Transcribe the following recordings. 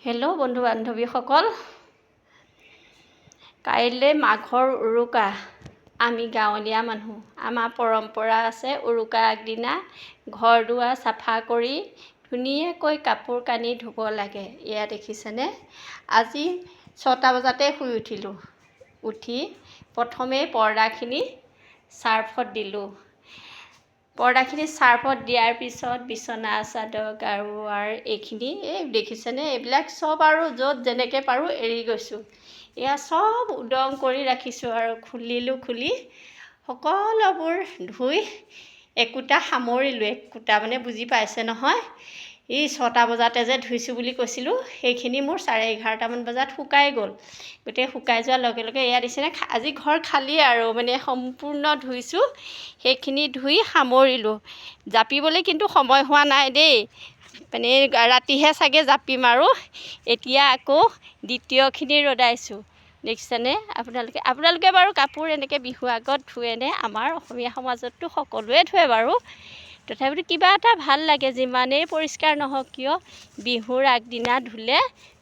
Hello' বন্ধু বান্ধৱীসকল, কাইলৈ মাঘৰ উৰুকা। আমি গাঁৱলীয়া মানুহ, আমাৰ পৰম্পৰা আছে উৰুকা আগদিনা ঘৰ দুৱাৰ চাফা কৰি ধুনীয়াকৈ কাপোৰ কানি ধুব লাগে। এয়া দেখিছেনে, আজি 6টা বজাতে শুই উঠিলোঁ। উঠি প্ৰথমেই পৰ্দাখিনি চাৰ্ফত দিলোঁ। পৰ্দাখিনি চাৰ্ফত দিয়াৰ পিছত বিচনা চাদৰ গাৰুৱাৰ এইখিনি দেখিছেনে, এইবিলাক চব আৰু য'ত যেনেকৈ পাৰোঁ এৰি গৈছোঁ। এয়া চব উদং কৰি ৰাখিছোঁ আৰু খুলি সকলোবোৰ ধুই একোটা সামৰিলোঁ। একোটা মানে বুজি পাইছে নহয়, এই 6টা বজাতে যে ধুইছোঁ বুলি কৈছিলোঁ, সেইখিনি মোৰ 11:30মান বজাত শুকাই গ'ল। গোটেই শুকাই যোৱাৰ লগে লগে এয়া দিছেনে, আজি ঘৰ খালী আৰু মানে সম্পূৰ্ণ ধুইছোঁ। সেইখিনি ধুই সামৰিলোঁ। জাপিবলৈ কিন্তু সময় হোৱা নাই দেই, মানে ৰাতিহে চাগে জাপিম আৰু। এতিয়া আকৌ দ্বিতীয়খিনি ৰ'দাইছোঁ। দেখিছেনে আপোনালোকে বাৰু কাপোৰ এনেকৈ বিহুৰ আগত ধুৱেনে? আমাৰ অসমীয়া সমাজততো সকলোৱে ধুৱে বাৰু, তথাপিতো কিবা এটা ভাল লাগে। যিমানেই পৰিষ্কাৰ নহওক কিয় বিহুৰ আগদিনা ধুলে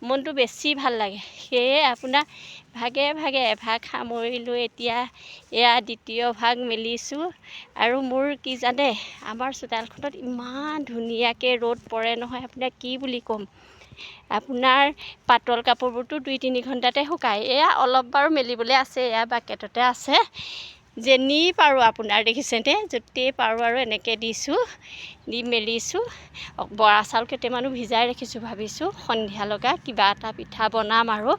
মনটো বেছি ভাল লাগে। সেয়ে আপোনাৰ ভাগে ভাগে এভাগ সামৰিলোঁ। এতিয়া এয়া দ্বিতীয় ভাগ মেলিছোঁ। আৰু মোৰ কি জানে, আমাৰ চোতালখনত ইমান ধুনীয়াকৈ ৰ'দ পৰে নহয়, আপোনাক কি বুলি ক'ম। আপোনাৰ পাতল কাপোৰবোৰতো 2-3 ঘণ্টাতে শুকায়। এয়া অলপ বাৰু মেলিবলৈ আছে, এয়া বাকেটতে আছে। যেনি পাৰোঁ আপোনাৰ দেখিছেনে, য'তেই পাৰোঁ আৰু এনেকৈ দিছোঁ, দি মেলিছোঁ। বৰা চাউল কেইটামানো ভিজাই ৰাখিছোঁ, ভাবিছোঁ সন্ধিয়া লগা কিবা এটা পিঠা বনাম আৰু।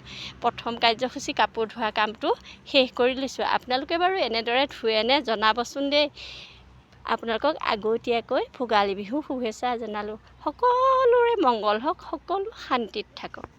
প্ৰথম কাৰ্যসূচী কাপোৰ ধোৱা কামটো শেষ কৰি লৈছোঁ। আপোনালোকে বাৰু এনেদৰে ধুৱেনে জনাবচোন দেই। আপোনালোকক আগতীয়াকৈ ভোগালী বিহুৰ শুভেচ্ছা জনালোঁ। সকলোৰে মংগল হওক, সকলো শান্তিত থাকক।